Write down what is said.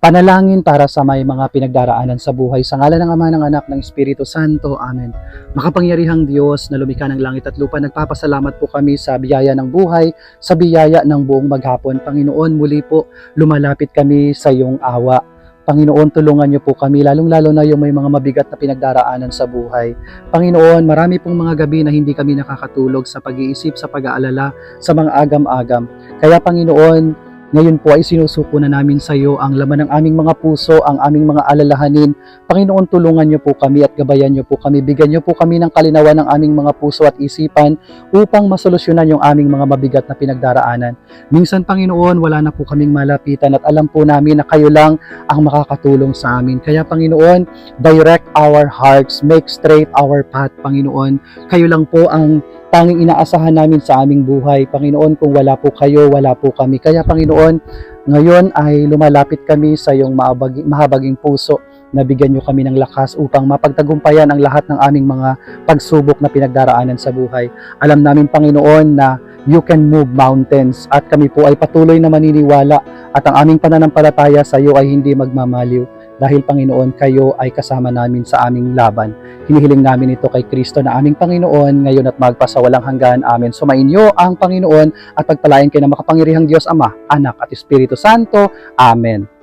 Panalangin para sa may mga pinagdaraanan sa buhay. Sa ngalan ng Ama, ng Anak, ng Espiritu Santo. Amen. Makapangyarihang Diyos na lumikha ng langit at lupa, nagpapasalamat po kami sa biyaya ng buhay, sa biyaya ng buong maghapon. Panginoon, muli po lumalapit kami sa iyong awa. Panginoon, tulungan niyo po kami, lalong-lalo na yung may mga mabigat na pinagdaraanan sa buhay. Panginoon, marami pong mga gabi na hindi kami nakakatulog sa pag-iisip, sa pag-aalala, sa mga agam-agam. Kaya Panginoon, ngayon po ay sinusuko na namin sa iyo ang laman ng aming mga puso, ang aming mga alalahanin. Panginoon, tulungan niyo po kami at gabayan niyo po kami. Bigyan niyo po kami ng kalinawan ng aming mga puso at isipan upang masolusyonan yung aming mga mabigat na pinagdaraanan. Minsan, Panginoon, wala na po kaming malapitan at alam po namin na kayo lang ang makakatulong sa amin. Kaya, Panginoon, direct our hearts, make straight our path, Panginoon. Kayo lang po ang tanging inaasahan namin sa aming buhay. Panginoon, kung wala po kayo, wala po kami. Kaya Panginoon, ngayon ay lumalapit kami sa iyong mahabaging puso na bigyan niyo kami ng lakas upang mapagtagumpayan ang lahat ng aming mga pagsubok na pinagdaraanan sa buhay. Alam namin, Panginoon, na you can move mountains at kami po ay patuloy na maniniwala at ang aming pananampalataya sa iyo ay hindi magmamaliw. Dahil Panginoon, kayo ay kasama namin sa aming laban. Hinihiling namin ito kay Kristo na aming Panginoon ngayon at magpasawalang hanggan. Amen. Sumainyo ang Panginoon at pagpalain kayo ng makapangyarihang Diyos Ama, Anak at Espiritu Santo. Amen.